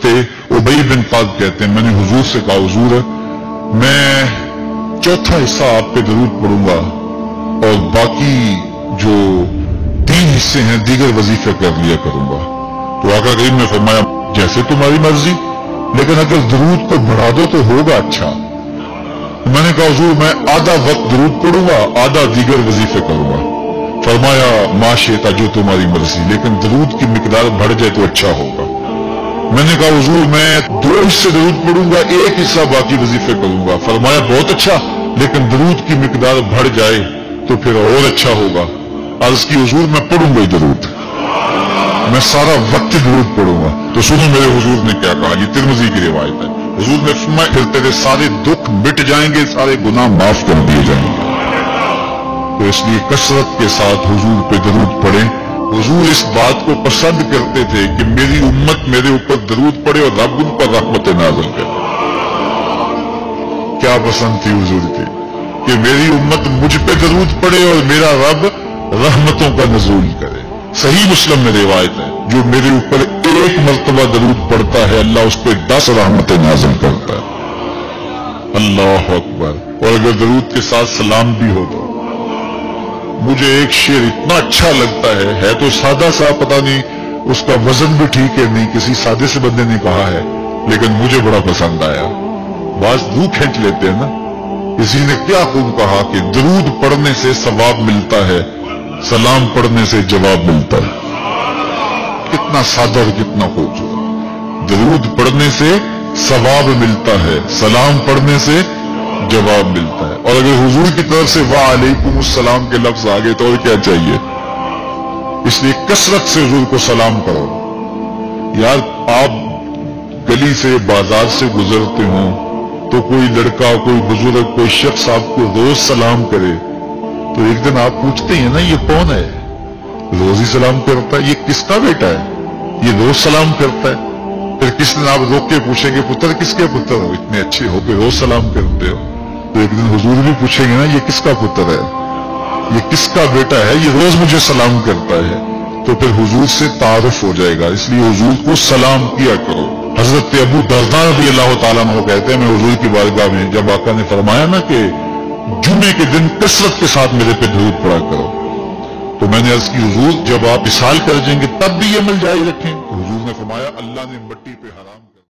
थे उबई बिन काब कहते हैं, मैंने हुजूर से कहा हुजूर मैं चौथा हिस्सा आप पे दरूद पढ़ूंगा और बाकी जो 3 हिस्से हैं दीगर वजीफे कर लिया करूंगा। तो आका करीम ने फरमाया जैसे तुम्हारी मर्जी, लेकिन अगर दरूद को बढ़ा दो तो होगा अच्छा। मैंने कहा हुजूर मैं आधा वक्त दरूद पढ़ूंगा, आधा दीगर वजीफे करूंगा। फरमाया माशेता जो तुम्हारी मर्जी, लेकिन दरूद की मिकदार बढ़ जाए तो अच्छा होगा। मैंने कहा हुजूर मैं 2 हिस्से दरूद पढ़ूंगा, 1 हिस्सा बाकी वजीफे करूंगा। फरमाया बहुत अच्छा, लेकिन दरूद की मिकदार बढ़ जाए तो फिर और अच्छा होगा। अर्ज की हुजूर मैं पढ़ूंगा ही दरूद, मैं सारा वक्त दरूद पढ़ूंगा। तो सुनो मेरे हुजूर ने क्या कहा, ये तिरमिज़ी की रिवायत है। हुजूर ने फरमाया फिर तेरे सारे दुख मिट जाएंगे, सारे गुनाह माफ कर दिए जाएंगे। तो इसलिए कसरत के साथ हुजूर पे दरूद पढ़ें। हुजूर इस बात को पसंद करते थे कि मेरी उम्मत मेरे ऊपर दरूद पढ़े और रब उन पर रहमत नाज़िल करे। क्या पसंद थी हुजूर की कि मेरी उम्मत मुझ पे दरूद पढ़े और मेरा रब रहमतों का नज़ूल करे। सही मुस्लिम में रिवायत है, जो मेरे ऊपर 1 मर्तबा दरूद पढ़ता है अल्लाह उस पर 10 रहमतें नाज़िल करता है। अल्लाह अकबर। और अगर दरूद के साथ सलाम भी हो तो मुझे एक शेर इतना अच्छा लगता है तो सादा सा, पता नहीं उसका वजन भी ठीक है नहीं, किसी सादे से बंदे ने कहा है, लेकिन मुझे बड़ा पसंद आया। बाज रूह खींच लेते हैं ना। किसी ने क्या खूब कहा कि दरूद पढ़ने से सवाब मिलता है, सलाम पढ़ने से जवाब मिलता है। कितना सादा और कितना खूबसूरत। दरूद पढ़ने से सवाब मिलता है, सलाम पढ़ने से जवाब मिलता है। और अगर हुजूर की तरफ से वालेकुम अस्सलाम के लफ्ज आ गए तो और क्या चाहिए। इसलिए कसरत से हुजूर को सलाम करो। यार आप गली से बाजार से गुजरते हो तो कोई लड़का, कोई बुजुर्ग, कोई शख्स आपको रोज सलाम करे तो एक दिन आप पूछते हैं ना ये कौन है, रोज ही सलाम करता है, ये किसका बेटा है, ये रोज सलाम करता है। फिर किस दिन आप रोक के पूछेंगे पुत्र किसके पुत्र हो, इतने अच्छे हो के रोज सलाम करते हो। तो एक दिन हुजूर भी पूछेंगे ना ये किसका पुत्र है, ये किसका बेटा है, ये रोज मुझे सलाम करता है। तो फिर हुजूर से तारुफ हो जाएगा। इसलिए हुजूर को सलाम किया करो। हजरत अबू दर्दा रज़ी अल्लाह ताला अन्हु कहते हैं मैं हुजूर की बारगाह में जब आका ने फरमाया ना कि जुमे के दिन कसरत के साथ मेरे पे दरूद पढ़ा करो, तो मैंने अर्ज की हुजूर जब आप इसाल कर जाएंगे तब भी ये अमल जारी रखें। तो हुजूर ने फरमाया अल्लाह ने मिट्टी पे हराम